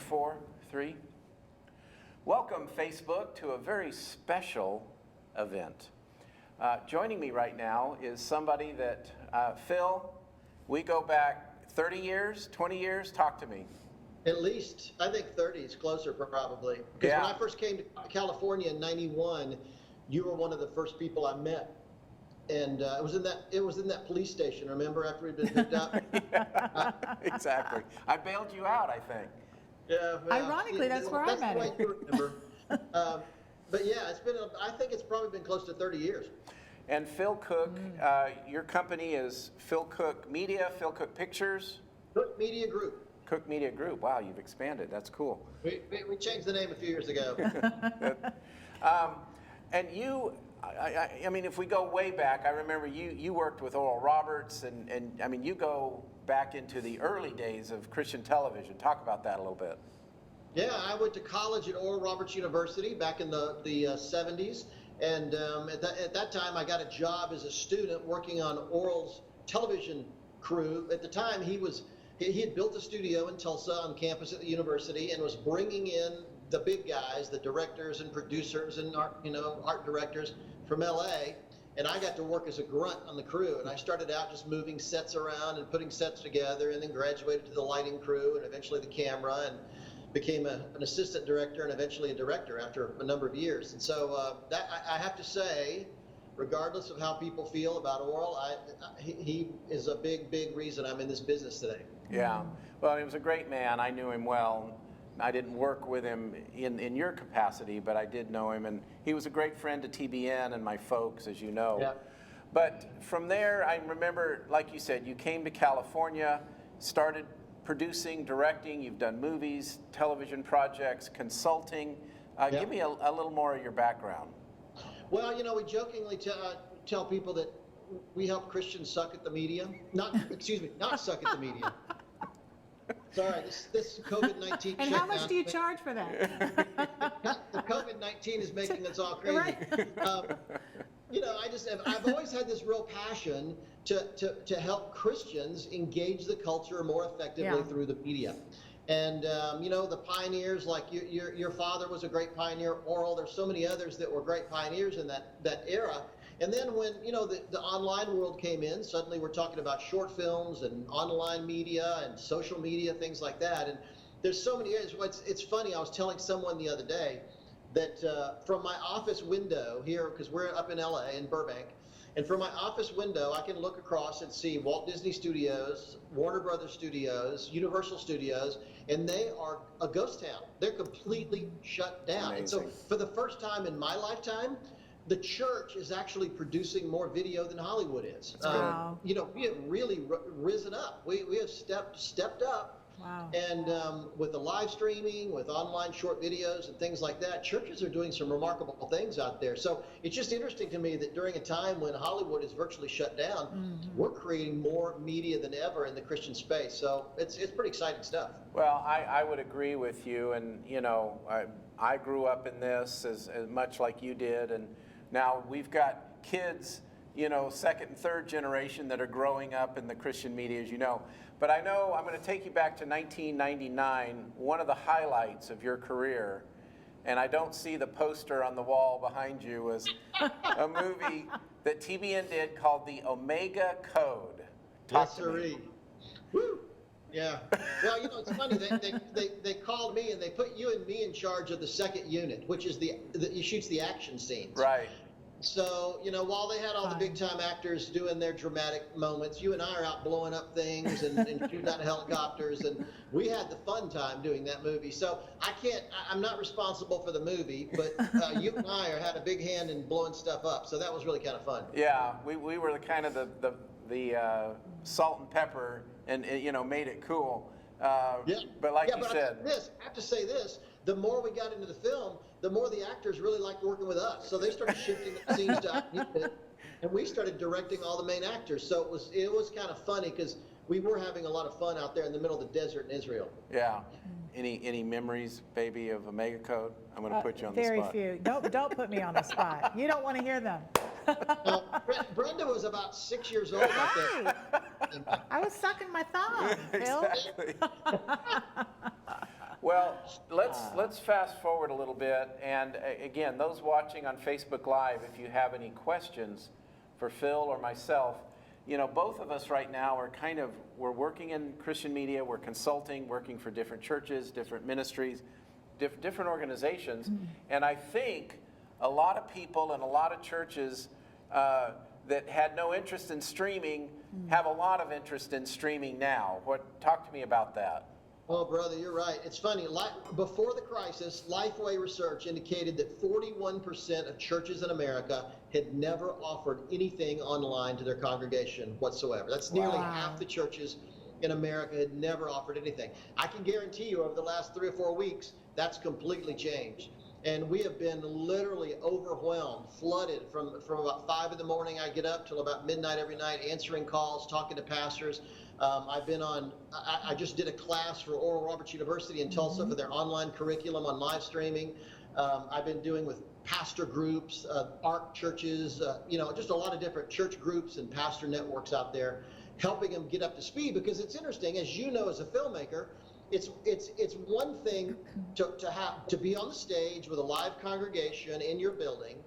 4, 3. Welcome, Facebook, to a very special event. Joining me right now is somebody that, Phil, we go back 30 years, 20 years? Talk to me. At least, I think 30 is closer probably. Because when I first came to California in '91, you were one of the first people I met. And it was in that police station, remember, after we'd been picked up? Yeah, exactly. I bailed you out, I think. Yeah. Well, ironically, that's where I met him. You remember. But yeah, I think it's probably been close to 30 years. And Phil Cooke, your company is Phil Cooke Media, Phil Cooke Pictures? Cooke Media Group. Cooke Media Group. Wow, you've expanded. That's cool. We changed the name a few years ago. And you, I mean, if we go way back, I remember you worked with Oral Roberts, and I mean, you go back into the early days of Christian television. Talk about that a little bit. Yeah, I went to college at Oral Roberts University back in the 70s. And at that time, I got a job as a student working on Oral's television crew. At the time, he had built a studio in Tulsa on campus at the university and was bringing in the big guys, the directors and producers and art directors from LA. And I got to work as a grunt on the crew. And I started out just moving sets around and putting sets together, and then graduated to the lighting crew and eventually the camera, and became an assistant director and eventually a director after a number of years. And so I have to say, regardless of how people feel about Oral, he is a big, big reason I'm in this business today. Yeah. Well, he was a great man. I knew him well. I didn't work with him in your capacity, but I did know him, and he was a great friend to TBN and my folks, as you know. Yeah. But from there, I remember, like you said, you came to California, started producing, directing. You've done movies, television projects, consulting. Give me a little more of your background. Well, we jokingly tell people that we help Christians suck at the media. Not suck at the media. Sorry, this COVID-19. And how much do you charge for that? The COVID-19 is making us all crazy. Right. I've always had this real passion to help Christians engage the culture more effectively through the media. And, the pioneers, like your father was a great pioneer, Oral, there's so many others that were great pioneers in that era. And then when, the online world came in, suddenly we're talking about short films and online media and social media, things like that. And there's so many areas. It's funny, I was telling someone the other day that from my office window here, because we're up in LA, in Burbank, and from my office window, I can look across and see Walt Disney Studios, Warner Brothers Studios, Universal Studios, and they are a ghost town. They're completely shut down. Amazing. And so for the first time in my lifetime, the church is actually producing more video than Hollywood is. Wow. We have really risen up. We have stepped up. Wow. And with the live streaming, with online short videos and things like that, churches are doing some remarkable things out there. So it's just interesting to me that during a time when Hollywood is virtually shut down, we're creating more media than ever in the Christian space. So it's pretty exciting stuff. Well, I would agree with you. And, I grew up in this as much like you did. And now we've got kids, second and third generation that are growing up in the Christian media, as you know. But I know I'm going to take you back to 1999, one of the highlights of your career, and I don't see the poster on the wall behind you, was a movie that TBN did called The Omega Code. Yes, sirree. Woo! Yeah. Well, it's funny. They called me and they put you and me in charge of the second unit, which is the shoots the action scenes. Right. So, while they had all the big-time actors doing their dramatic moments, you and I are out blowing up things and shooting out helicopters, and we had the fun time doing that movie. So I'm not responsible for the movie, but you and I had a big hand in blowing stuff up, so that was really kind of fun. Yeah, we were the kind of the salt and pepper and, made it cool. But like you said. I have to say this, the more we got into the film, the more the actors really liked working with us. So they started shifting the scenes to us, and we started directing all the main actors. So it was kind of funny because we were having a lot of fun out there in the middle of the desert in Israel. Yeah. Any memories, baby, of Omega Code? I'm going to put you on the spot. Very few. Don't put me on the spot. You don't want to hear them. Brenda was about 6 years old out there. I was sucking my thumb, Phil. Exactly. Well, let's fast forward a little bit, and again, those watching on Facebook Live, if you have any questions for Phil or myself, both of us right now are we're working in Christian media, we're consulting, working for different churches, different ministries, different organizations, and I think a lot of people and a lot of churches that had no interest in streaming have a lot of interest in streaming now. Talk to me about that. Oh, brother, you're right. It's funny. Before the crisis, Lifeway research indicated that 41% of churches in America had never offered anything online to their congregation whatsoever. That's nearly half the churches in America had never offered anything. I can guarantee you over the last 3 or 4 weeks, that's completely changed. And we have been literally overwhelmed, flooded from about 5 in the morning. I get up till about midnight every night, answering calls, talking to pastors. I just did a class for Oral Roberts University in Tulsa for their online curriculum on live streaming. I've been doing with pastor groups, ARC churches, just a lot of different church groups and pastor networks out there, helping them get up to speed. Because it's interesting, as you know, as a filmmaker, it's one thing to be on the stage with a live congregation in your building,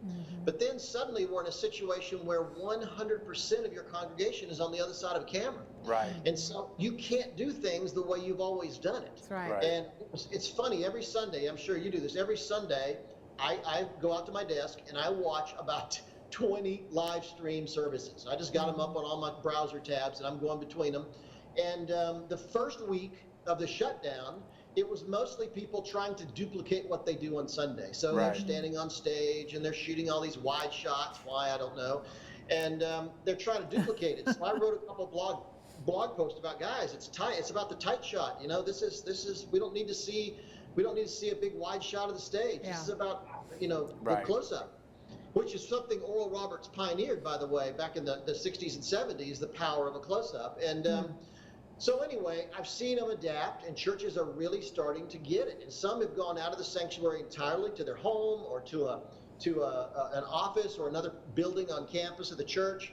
but then suddenly we're in a situation where 100% of your congregation is on the other side of a camera. Right. And so you can't do things the way you've always done it. That's right. And it's funny, every Sunday, I'm sure you do this, every Sunday I go out to my desk and I watch about 20 live stream services. I just got them up on all my browser tabs and I'm going between them. And the first week of the shutdown, it was mostly people trying to duplicate what they do on Sunday. So they're standing on stage and they're shooting all these wide shots. Why, I don't know. And they're trying to duplicate it. So I wrote a couple blog posts about, guys, it's tight. It's about the tight shot. This is we don't need to see a big wide shot of the stage. Yeah. This is about the close up, which is something Oral Roberts pioneered, by the way, back in the 60s and 70s, the power of a close up. And so anyway, I've seen them adapt, and churches are really starting to get it. And some have gone out of the sanctuary entirely to their home or to an office or another building on campus of the church.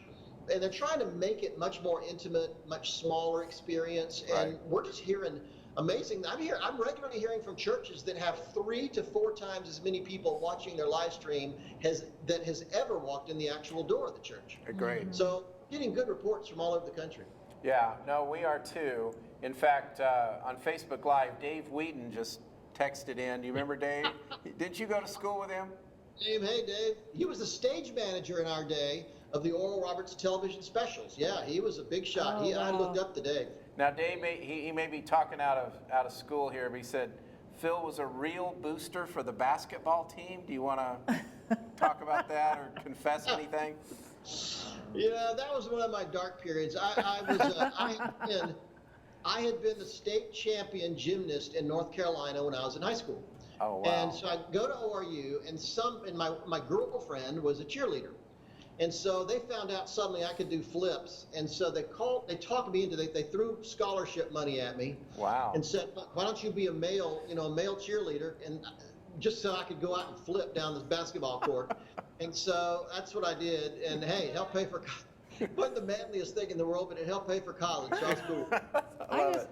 And they're trying to make it much more intimate, much smaller experience. And we're just hearing amazing. I'm regularly hearing from churches that have 3 to 4 times as many people watching their live stream that has ever walked in the actual door of the church. Great. So getting good reports from all over the country. Yeah, no, we are too. In fact, on Facebook Live, Dave Wheaton just texted in. Do you remember Dave? Didn't you go to school with him? Dave, hey Dave. He was the stage manager in our day of the Oral Roberts television specials. Yeah, he was a big shot. I looked up to Dave. Now, Dave, he may be talking out of school here, but he said Phil was a real booster for the basketball team. Do you want to talk about that or confess anything? Yeah, that was one of my dark periods. I had been the state champion gymnast in North Carolina when I was in high school. Oh, wow. And so I go to ORU, and my girlfriend was a cheerleader. And so they found out suddenly I could do flips. And so they talked me into they threw scholarship money at me. Wow. And said, why don't you be a male cheerleader, and just so I could go out and flip down this basketball court. And so that's what I did. And hey, help pay for wasn't the manliest thing in the world, but it helped pay for college. So it's cool.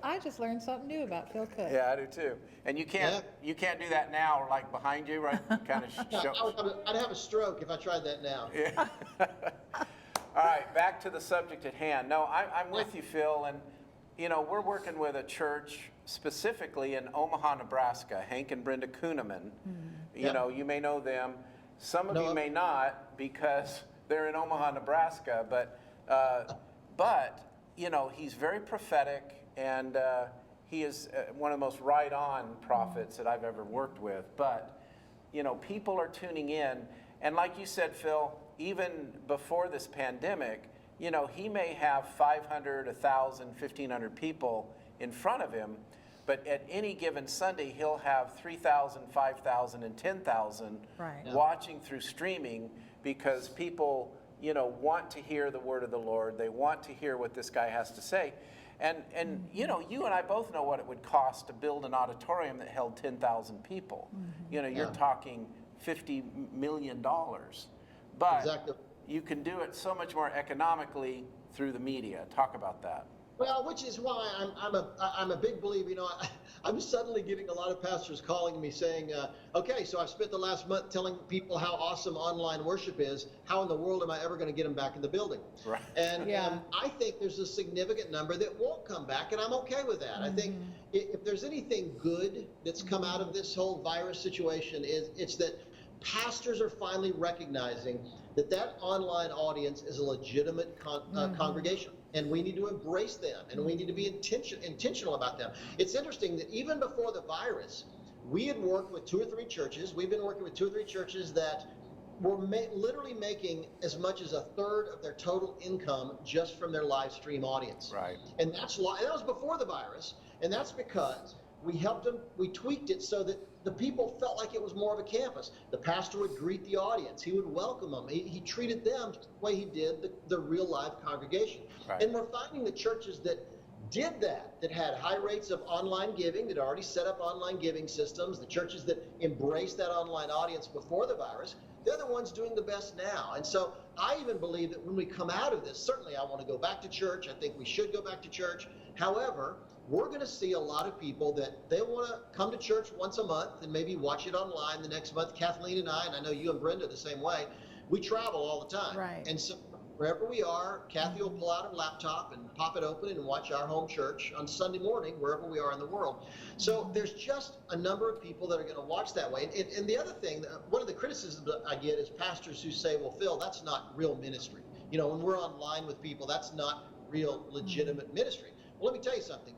I just learned something new about Phil Cooke. Yeah, I do too. And you can't do that now, or like behind you, right? Kind of show. I'd have a stroke if I tried that now. Yeah. All right, back to the subject at hand. No, I'm with you, Phil, and we're working with a church specifically in Omaha, Nebraska, Hank and Brenda Kuhneman. You may know them. Some of you may not because they're in Omaha, Nebraska, but he's very prophetic, and he is one of the most right-on prophets that I've ever worked with. But, people are tuning in, and like you said, Phil, even before this pandemic, he may have 500, 1,000, 1,500 people in front of him, but at any given Sunday, he'll have 3,000, 5,000, and 10,000 watching through streaming because people, want to hear the word of the Lord. They want to hear what this guy has to say. And you and I both know what it would cost to build an auditorium that held 10,000 people. You're talking $50 million. But exactly. You can do it so much more economically through the media. Talk about that. Well, which is why I'm a big believer. I'm suddenly getting a lot of pastors calling me saying, "Okay, so I've spent the last month telling people how awesome online worship is. How in the world am I ever going to get them back in the building?" Right. And Yeah. I think there's a significant number that won't come back, and I'm okay with that. I think if there's anything good that's come out of this whole virus situation, it's that pastors are finally recognizing that online audience is a legitimate congregation, and we need to embrace them, and we need to be intentional about them. It's interesting that even before the virus, we had worked with 2 or 3 churches. We've been working with 2 or 3 churches that were literally making as much as a third of their total income just from their live stream audience. Right. And that was before the virus, and that's because we helped them, we tweaked it so that the people felt like it was more of a campus. The pastor would greet the audience. He would welcome them. He treated them the way he did the real live congregation. Right. And we're finding the churches that did that had high rates of online giving, that already set up online giving systems, the churches that embraced that online audience before the virus, they're the ones doing the best now. And so I even believe that when we come out of this, certainly I want to go back to church. I think we should go back to church. However, we're going to see a lot of people that they want to come to church once a month and maybe watch it online the next month. Kathleen and I know you and Brenda the same way, we travel all the time. Right. And so wherever we are, Kathy will pull out her laptop and pop it open and watch our home church on Sunday morning, wherever we are in the world. So there's just a number of people that are going to watch that way. And the other thing, one of the criticisms that I get is pastors who say, well, Phil, that's not real ministry. When we're online with people, that's not real legitimate ministry. Well, let me tell you something.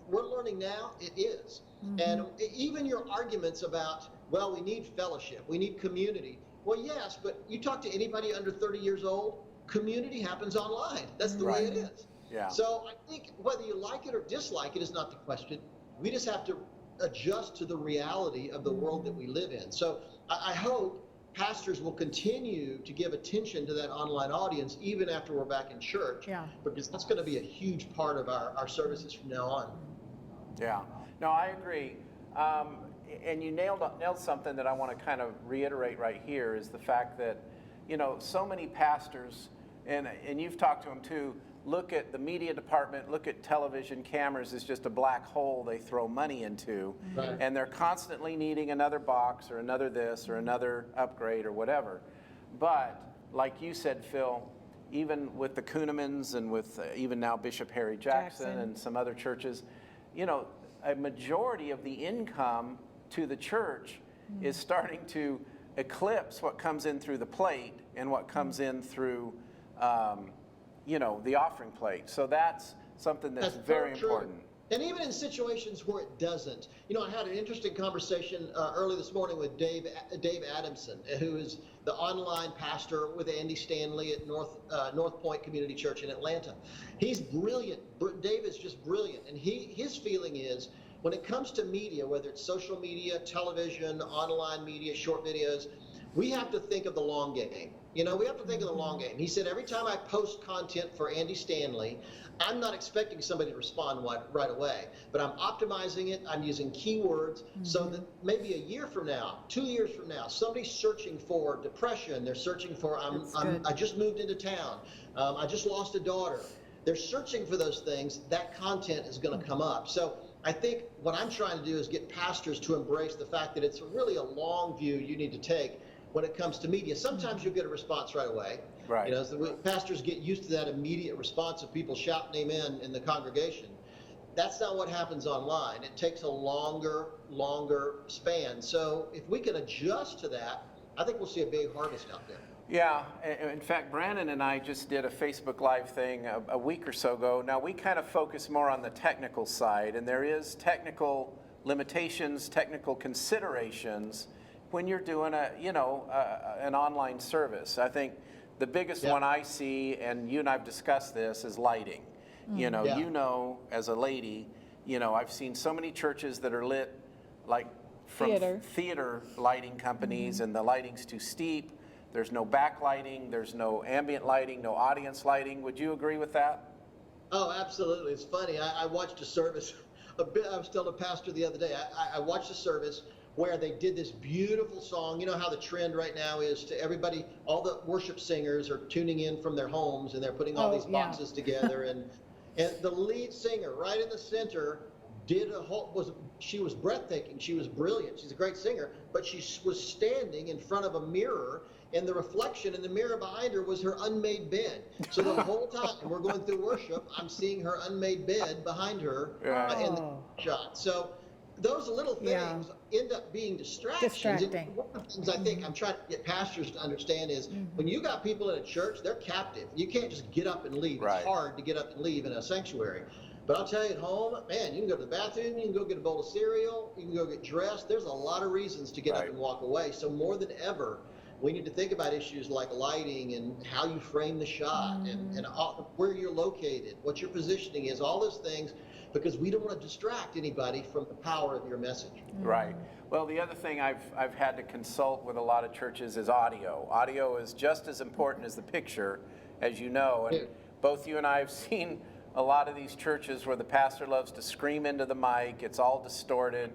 We're learning now it is. And even your arguments about, well, we need fellowship, we need community. Well, yes, but you talk to anybody under 30 years old, community happens online. That's the way it is. Yeah. So I think whether you like it or dislike it is not the question. We just have to adjust to the reality of the world that we live in. So I hope pastors will continue to give attention to that online audience even after we're back in church, because that's going to be a huge part of our services from now on. Yeah, no, I agree. And you nailed something that I want to kind of reiterate right here is the fact that, so many pastors, and you've talked to them too, look at the media department, look at television cameras as just a black hole they throw money into. Right. And they're constantly needing another box or another this or another upgrade or whatever. But like you said, Phil, even with the Kuhnemans and with even now Bishop Harry Jackson and some other churches, a majority of the income to the church is starting to eclipse what comes in through the plate and what comes in through the offering plate. So that's something that's very important. And even in situations where it doesn't, I had an interesting conversation early this morning with Dave Adamson, who is the online pastor with Andy Stanley at North Point Community Church in Atlanta. He's brilliant. Dave is just brilliant. And his feeling is when it comes to media, whether it's social media, television, online media, short videos, we have to think of the long game. We have to think of the long game. He said, every time I post content for Andy Stanley, I'm not expecting somebody to respond right away, but I'm optimizing it. I'm using keywords so that maybe a year from now, 2 years from now, somebody's searching for depression. They're searching for, I just moved into town. I just lost a daughter. They're searching for those things. That content is going to come up. So I think what I'm trying to do is get pastors to embrace the fact that it's really a long view you need to take when it comes to media. Sometimes you'll get a response right away. Right. As the pastors get used to that immediate response of people shouting amen in the congregation. That's not what happens online. It takes a longer span. So if we can adjust to that, I think we'll see a big harvest out there. Yeah, in fact, Brandon and I just did a Facebook Live thing a week or so ago. Now, we kind of focus more on the technical side, and there is technical limitations, technical considerations when you're doing an online service. I think the biggest one I see, and you and I've discussed this, is lighting. As a lady, I've seen so many churches that are lit like from theater lighting companies, and the lighting's too steep. There's no backlighting, there's no ambient lighting, no audience lighting. Would you agree with that? Oh, absolutely. It's funny. I watched a service I was telling a pastor the other day, I watched a service where they did this beautiful song. You know how the trend right now is to everybody, all the worship singers are tuning in from their homes and they're putting all these boxes together. And the lead singer right in the center did she was breathtaking. She was brilliant. She's a great singer, but she was standing in front of a mirror, and the reflection in the mirror behind her was her unmade bed. So the whole time we're going through worship, I'm seeing her unmade bed behind her in the shot. So those little things end up being distractions. And one of the things I think I'm trying to get pastors to understand is when you got people in a church, they're captive. You can't just get up and leave. It's hard to get up and leave in a sanctuary. But I'll tell you, at home, man, you can go to the bathroom, you can go get a bowl of cereal, you can go get dressed. There's a lot of reasons to get up and walk away. So more than ever, we need to think about issues like lighting and how you frame the shot and where you're located, what your positioning is, all those things, because we don't want to distract anybody from the power of your message. Right. Well, the other thing I've had to consult with a lot of churches is audio. Audio is just as important as the picture, as you know. And both you and I have seen a lot of these churches where the pastor loves to scream into the mic. It's all distorted.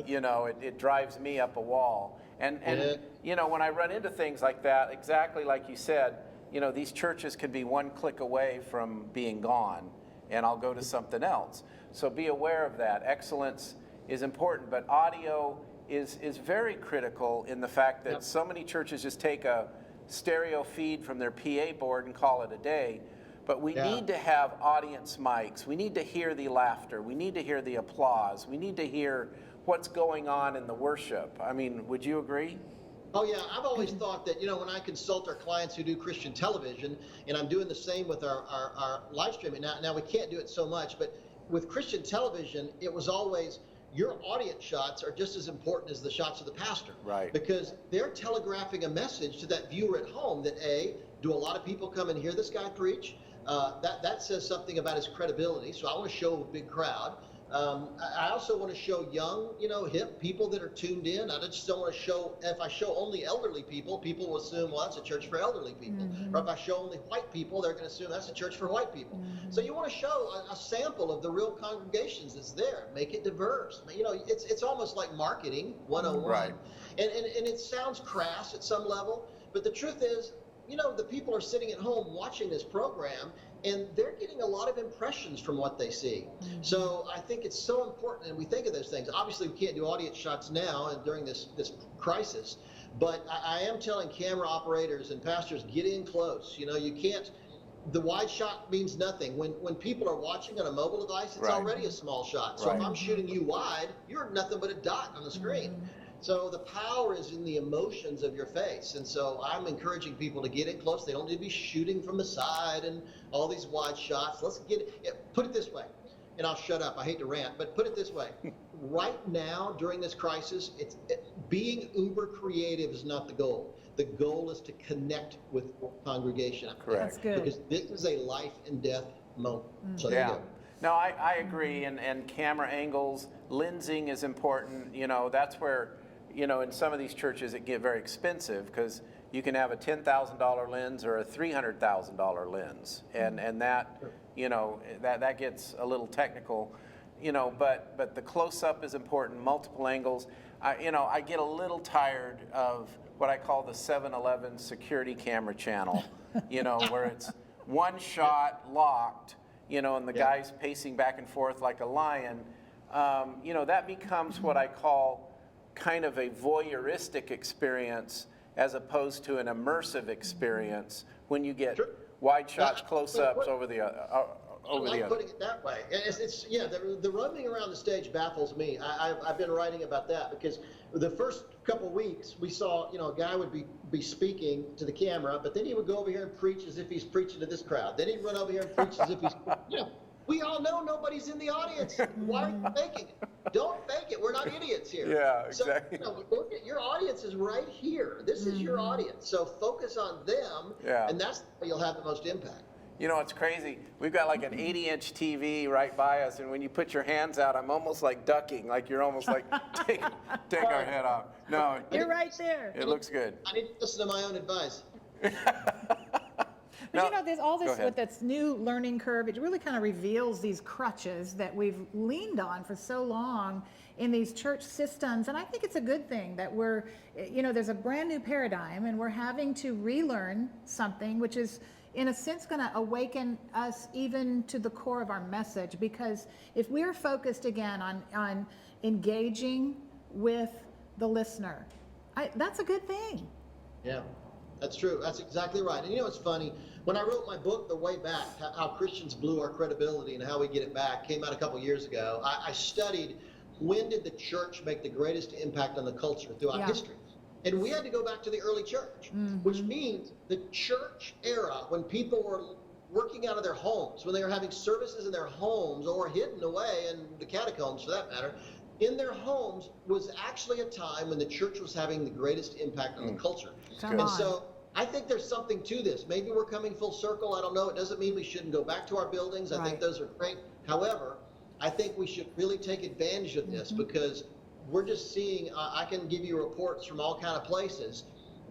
You know, it drives me up a wall. And you know, when I run into things like that, exactly like you said, you know, these churches can be one click away from being gone, and I'll go to something else. So be aware of that. Excellence is important, but audio is very critical in the fact that so many churches just take a stereo feed from their PA board and call it a day. But we need to have audience mics. We need to hear the laughter. We need to hear the applause. We need to hear what's going on in the worship. I mean, would you agree? Oh, yeah. I've always thought that, you know, when I consult our clients who do Christian television, and I'm doing the same with our live streaming. Now, we can't do it so much, but with Christian television, it was always your audience shots are just as important as the shots of the pastor. Right. Because they're telegraphing a message to that viewer at home that, do a lot of people come and hear this guy preach? That says something about his credibility. So I want to show a big crowd. I also want to show young, you know, hip people that are tuned in. I just don't want to show, if I show only elderly people, people will assume, well, that's a church for elderly people. Or if I show only white people, they're going to assume that's a church for white people. So you want to show a sample of the real congregations that's there. Make it diverse. You know, it's almost like marketing 101. Right. And it sounds crass at some level, but the truth is, you know, the people are sitting at home watching this program, and they're getting a lot of impressions from what they see. So I think it's so important, and we think of those things. Obviously, we can't do audience shots now and during this crisis, but I am telling camera operators and pastors, get in close. You know, you can't. The wide shot means nothing. When people are watching on a mobile device, it's already a small shot. So if I'm shooting you wide, you're nothing but a dot on the screen. So the power is in the emotions of your face. And so I'm encouraging people to get in close. They don't need to be shooting from the side and all these wide shots. Let's get it. Put it this way, and I'll shut up. I hate to rant, but put it this way. Right now, during this crisis, being uber creative is not the goal. The goal is to connect with the congregation. Correct. That's good. Because this is a life and death moment. So there you go. No, I agree. And camera angles, lensing is important. You know, that's where, you know, in some of these churches it get very expensive because you can have a $10,000 lens or a $300,000 lens, and that, you know, that gets a little technical, you know. But the close-up is important. Multiple angles. I get a little tired of what I call the 7-Eleven security camera channel, you know, where it's one shot locked, you know, and the guy's pacing back and forth like a lion. You know, that becomes what I call kind of a voyeuristic experience as opposed to an immersive experience when you get wide shots, close-ups over the over the other. Putting it that way. It's the roaming around the stage baffles me. I've been writing about that because the first couple weeks we saw, you know, a guy would be speaking to the camera, but then he would go over here and preach as if he's preaching to this crowd. Then he'd run over here and preach as if he's, you know, we all know nobody's in the audience. Why are you faking it? Don't fake it. We're not idiots here. Yeah, exactly. So, you know, look at your audience is right here. This is your audience. So focus on them, and that's where you'll have the most impact. You know, it's crazy. We've got like an 80-inch TV right by us, and when you put your hands out, I'm almost like ducking, like you're almost like, take our head off. No, You're right there. It looks good. I need to listen to my own advice. But you know, there's all this with this new learning curve. It really kind of reveals these crutches that we've leaned on for so long in these church systems. And I think it's a good thing that we're, you know, there's a brand new paradigm and we're having to relearn something, which is in a sense, going to awaken us even to the core of our message. Because if we're focused again on engaging with the listener, that's a good thing. Yeah, that's true. That's exactly right. And you know, it's funny. When I wrote my book, The Way Back, How Christians Blew Our Credibility and How We Get It Back, came out a couple years ago. I studied when did the church make the greatest impact on the culture throughout history. And we had to go back to the early church, which means the church era, when people were working out of their homes, when they were having services in their homes or hidden away in the catacombs for that matter, in their homes, was actually a time when the church was having the greatest impact on the culture. And so I think there's something to this. Maybe we're coming full circle. I don't know. It doesn't mean we shouldn't go back to our buildings. I think those are great. However, I think we should really take advantage of this because we're just seeing, I can give you reports from all kind of places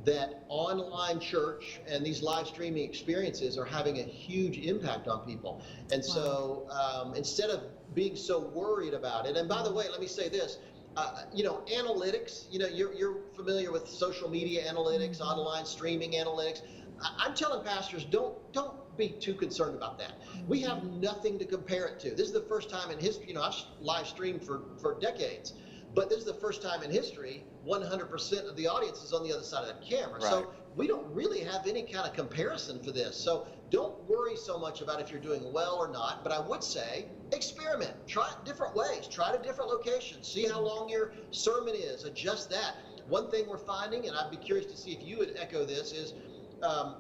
that online church and these live streaming experiences are having a huge impact on people. And so instead of being so worried about it, and by the way, let me say this, you know, analytics, you know, you're familiar with social media analytics, online streaming analytics. I'm telling pastors, don't be too concerned about that. We have nothing to compare it to. This is the first time in history, you know, I've live streamed for decades, but this is the first time in history 100% of the audience is on the other side of that camera. Right. So we don't really have any kind of comparison for this. So don't worry so much about if you're doing well or not, but I would say experiment, try it different ways, try it at different locations, see how long your sermon is, adjust that. One thing we're finding, and I'd be curious to see if you would echo this, is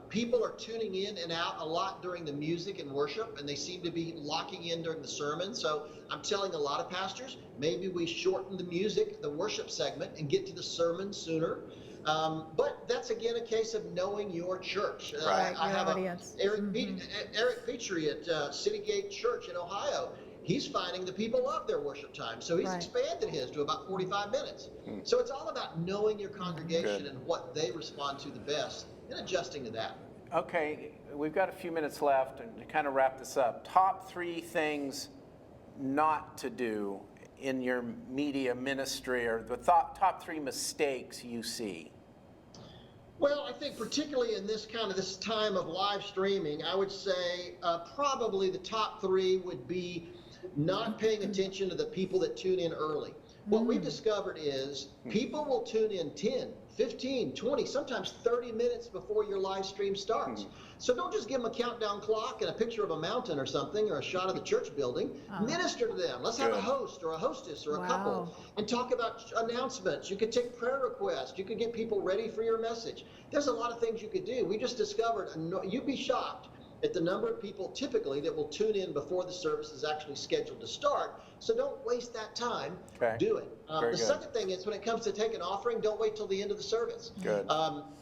people are tuning in and out a lot during the music and worship, and they seem to be locking in during the sermon. So I'm telling a lot of pastors, maybe we shorten the music, the worship segment, and get to the sermon sooner. But that's, again, a case of knowing your church. Right, I have Eric Petrie at Citygate Church in Ohio. He's finding the people love their worship time, so he's expanded his to about 45 minutes. So it's all about knowing your congregation and what they respond to the best and adjusting to that. Okay, we've got a few minutes left, and to kind of wrap this up, top 3 things not to do in your media ministry, or the top 3 mistakes you see. Well, I think particularly in this time of live streaming, I would say probably the top 3 would be not paying attention to the people that tune in early. What we've discovered is people will tune in 10, 15, 20, sometimes 30 minutes before your live stream starts. So don't just give them a countdown clock and a picture of a mountain or something, or a shot of the church building. Minister to them. Let's have a host or a hostess or a couple and talk about announcements. You could take prayer requests. You could get people ready for your message. There's a lot of things you could do. We just discovered, you'd be shocked at the number of people typically that will tune in before the service is actually scheduled to start. So don't waste that time. Do it. The second thing is, when it comes to taking offering, don't wait till the end of the service.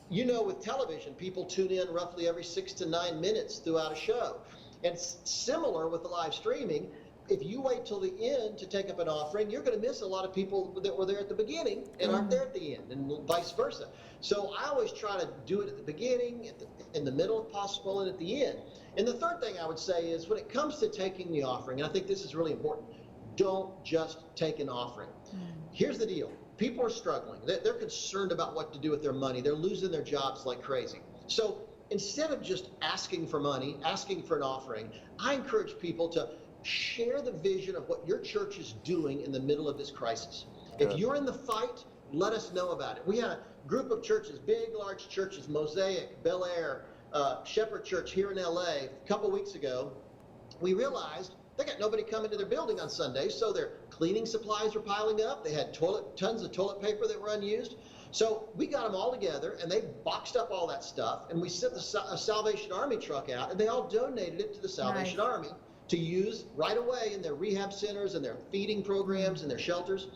You know, with television, people tune in roughly every 6 to 9 minutes throughout a show. And it's similar with the live streaming. If you wait till the end to take up an offering, you're going to miss a lot of people that were there at the beginning and aren't there at the end, and vice versa. So I always try to do it at the beginning, in the middle if possible, and at the end. And the third thing I would say is, when it comes to taking the offering, and I think this is really important, don't just take an offering. Here's the deal. People are struggling. They're concerned about what to do with their money. They're losing their jobs like crazy. So instead of just asking for money, asking for an offering, I encourage people to share the vision of what your church is doing in the middle of this crisis. If you're in the fight, let us know about it. We had a group of churches, big, large churches, Mosaic, Bel Air, Shepherd Church here in LA, a couple weeks ago. We realized they got nobody coming to their building on Sunday, so their cleaning supplies were piling up. They had tons of toilet paper that were unused. So we got them all together, and they boxed up all that stuff, and we sent a Salvation Army truck out, and they all donated it to the Salvation Army to use right away in their rehab centers and their feeding programs and their shelters.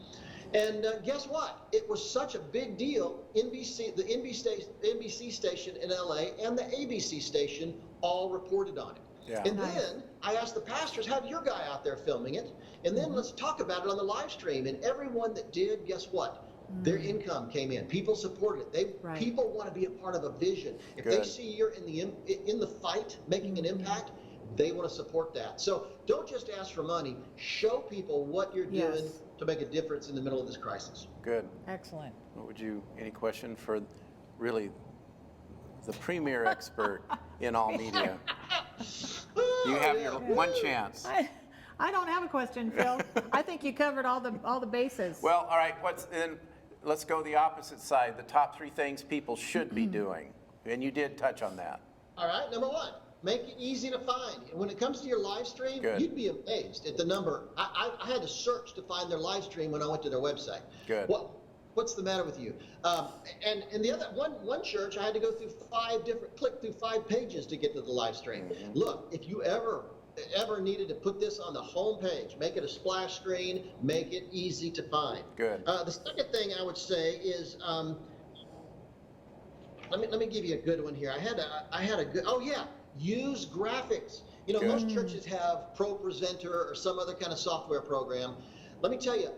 And guess what? It was such a big deal. The NBC station in LA and the ABC station all reported on it. And then I asked the pastors, have your guy out there filming it, and then let's talk about it on the live stream. And everyone that did, guess what? Their income came in. People supported it. People want to be a part of a vision. If they see you're in the fight, making an impact, they want to support that. So don't just ask for money. Show people what you're doing to make a difference in the middle of this crisis. Good. Excellent. What would you, any question for really the premier expert in all media. You have your one chance. I don't have a question, Phil. I think you covered all the bases. Well, all right, let's go the opposite side, the top 3 things people should be doing. And you did touch on that. All right, number 1, make it easy to find. When it comes to your live stream, Good. you'd be amazed at the number. I had to search to find their live stream when I went to their website. Good. What's the matter with you? And the other one church, I had to go through click through 5 pages to get to the live stream. Mm-hmm. Look, if you ever needed to put this on the home page, make it a splash screen, make it easy to find. Good. The second thing I would say is, let me give you a good one here. I had a good. Oh yeah, use graphics. You know, Good. most churches have ProPresenter or some other kind of software program. Let me tell you,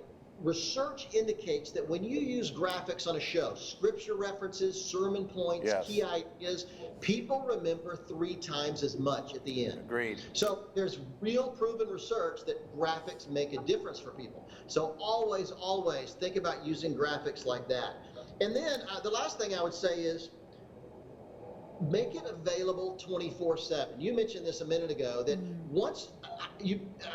research indicates that when you use graphics on a show, scripture references, sermon points, Yes. key ideas, people remember 3 times as much at the end. Agreed. So there's real proven research that graphics make a difference for people. So always think about using graphics like that. And then the last thing I would say is, make it available 24/7. You mentioned this a minute ago, that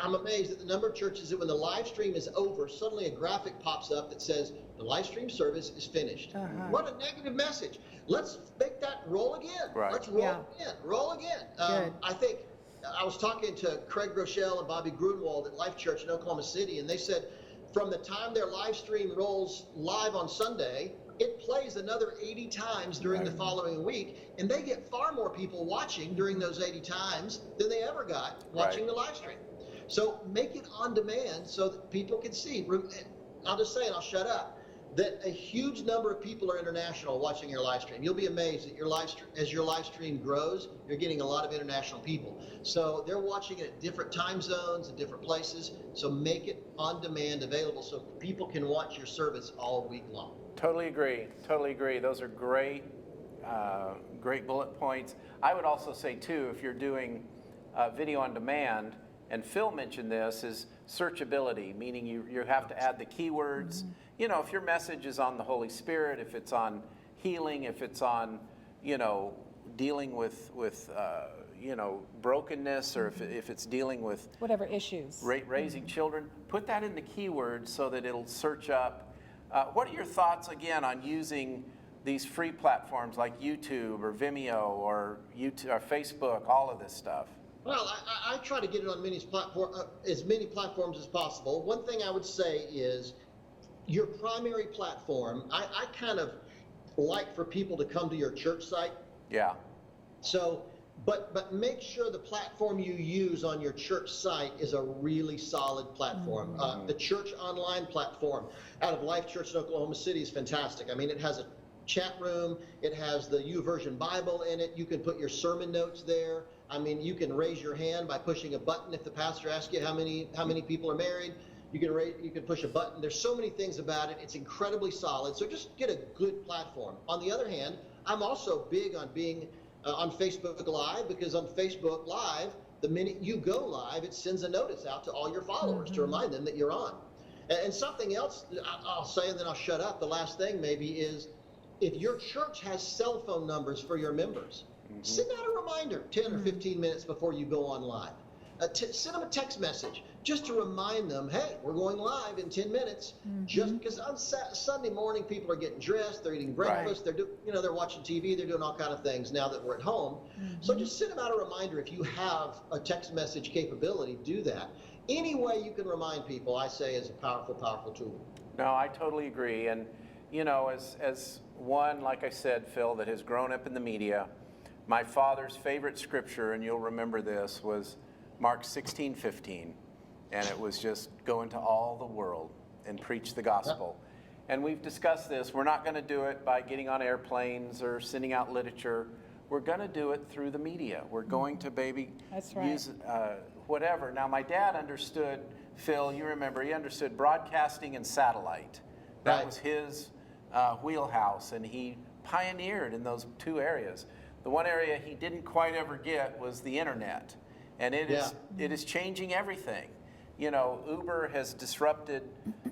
I'm amazed at the number of churches that when the live stream is over, suddenly a graphic pops up that says the live stream service is finished. What a negative message. Let's make that roll again. Right. Let's roll again. Good. I think I was talking to Craig Rochelle and Bobby Grunwald at Life Church in Oklahoma City, and they said from the time their live stream rolls live on Sunday, it plays another 80 times during the following week, and they get far more people watching during those 80 times than they ever got watching the live stream. So make it on demand so that people can see. I'll just say, and I'll shut up, that a huge number of people are international watching your live stream. You'll be amazed that as your live stream grows, you're getting a lot of international people. So they're watching it at different time zones and different places. So make it on demand available so people can watch your service all week long. Totally agree. Those are great bullet points. I would also say too, if you're doing video on demand, and Phil mentioned this, is searchability, meaning you have to add the keywords. You know, if your message is on the Holy Spirit, if it's on healing, if it's on, dealing with brokenness, or if it's dealing with whatever issues. Raising children, put that in the keywords so that it'll search up. What are your thoughts, again, on using these free platforms like YouTube or Vimeo or Facebook, all of this stuff? Well, I try to get it on as many platforms as possible. One thing I would say is your primary platform, I kind of like for people to come to your church site. Yeah. So, but make sure the platform you use on your church site is a really solid platform. The church online platform out of Life Church in Oklahoma City is fantastic. I mean, it has a chat room. It has the YouVersion Bible in it. You can put your sermon notes there. I mean, you can raise your hand by pushing a button if the pastor asks you how many people are married. You can push a button. There's so many things about it. It's incredibly solid. So just get a good platform. On the other hand, I'm also big on being on Facebook Live, because on Facebook Live, the minute you go live, it sends a notice out to all your followers to remind them that you're on. And something else I'll say, and then I'll shut up. The last thing maybe is, if your church has cell phone numbers for your members, send out a reminder 10 or 15 minutes before you go on live. Send them a text message just to remind them, hey, we're going live in 10 minutes. Just because on Sunday morning, people are getting dressed, they're eating breakfast, they're watching TV, they're doing all kind of things now that we're at home. So just send them out a reminder. If you have a text message capability, do that. Any way you can remind people, I say, is a powerful, powerful tool. No, I totally agree. And, as one, like I said, Phil, that has grown up in the media, my father's favorite scripture, and you'll remember this, was Mark 16:15. And it was just go into all the world and preach the gospel. And we've discussed this. We're not going to do it by getting on airplanes or sending out literature. We're going to do it through the media. We're going to That's right. use whatever. Now, my dad understood, Phil, you remember, he understood broadcasting and satellite. That was his wheelhouse, and he pioneered in those 2 areas. The one area he didn't quite ever get was the internet, and it is changing everything. Uber has disrupted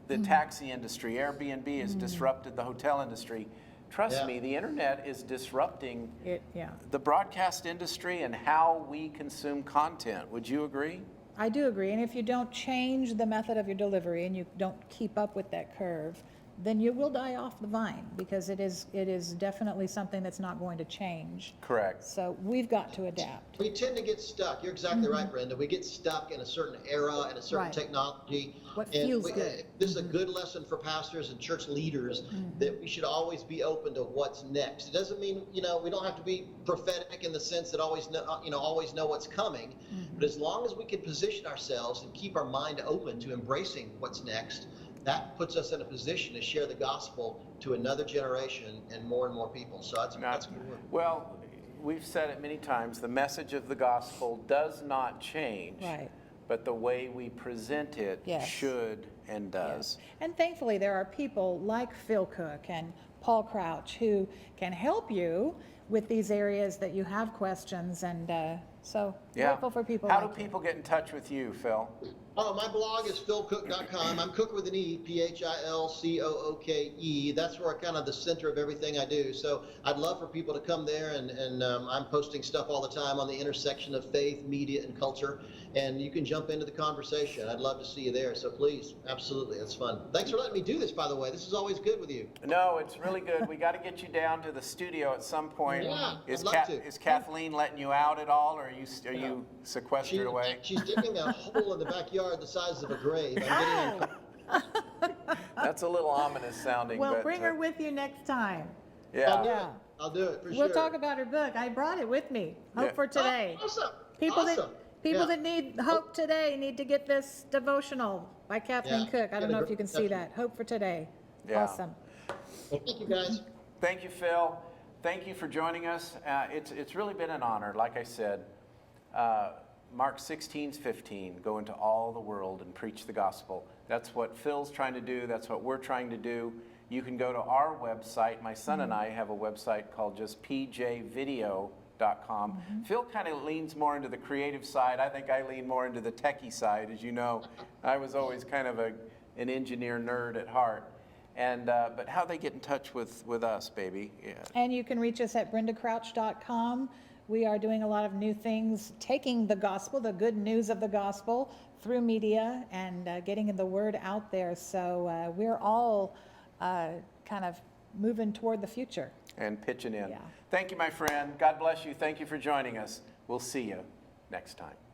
the taxi industry. Airbnb has disrupted the hotel industry. trust Yeah. me, the internet is disrupting Yeah, the broadcast industry and how we consume content. Would you agree? I do agree. And if you don't change the method of your delivery and you don't keep up with that curve, then you will die off the vine, because it is definitely something that's not going to change. Correct. So we've got to adapt. We tend to get stuck. You're exactly right, Brenda. We get stuck in a certain era and a certain Right. technology. What And feels good. This is a good lesson for pastors and church leaders, that we should always be open to what's next. It doesn't mean, we don't have to be prophetic in the sense that always know what's coming. But as long as we can position ourselves and keep our mind open to embracing what's next, that puts us in a position to share the gospel to another generation and more people. So that's good work. Well, we've said it many times, the message of the gospel does not change. Right. But the way we present it Yes. should and does. And thankfully, there are people like Phil Cooke and Paul Crouch who can help you with these areas that you have questions. And so grateful for people How like do people get in touch with you, Phil? Oh, my blog is philcooke.com. I'm Cooke with an E, Philcooke. That's where kind of the center of everything I do. So I'd love for people to come there, and I'm posting stuff all the time on the intersection of faith, media, and culture. And you can jump into the conversation. I'd love to see you there. So please, absolutely, it's fun. Thanks for letting me do this, by the way. This is always good with you. No, it's really good. We got to get you down to the studio at some point. Yeah, Is, I'd love to. is Kathleen letting you out at all, or are you sequestered away? She's digging a hole in the backyard the size of a grave. I'm getting That's a little ominous sounding. Well, but, bring her with you next time. Yeah. Yeah. I'll do it for sure. We'll talk about her book. I brought it with me. Hope Yeah. for today. Oh, awesome. People Awesome. People Yeah. that need hope today need to get this devotional by Kathleen Yeah. Cooke. I don't know if you can see Definitely. that. Hope for today. Yeah. Awesome. Well, thank you, guys. Thank you, Phil. Thank you for joining us. It's really been an honor. Like I said, Mark 16:15, go into all the world and preach the gospel. That's what Phil's trying to do. That's what we're trying to do. You can go to our website. My son and I have a website called just pjvideo.com. Phil kind of leans more into the creative side. I think I lean more into the techie side. As you know, I was always kind of an engineer nerd at heart. And but how they get in touch with us, baby? Yeah. And you can reach us at brendacrouch.com. We are doing a lot of new things, taking the gospel, the good news of the gospel, through media and getting the word out there. So we're all kind of moving toward the future. And pitching in. Yeah. Thank you, my friend. God bless you. Thank you for joining us. We'll see you next time.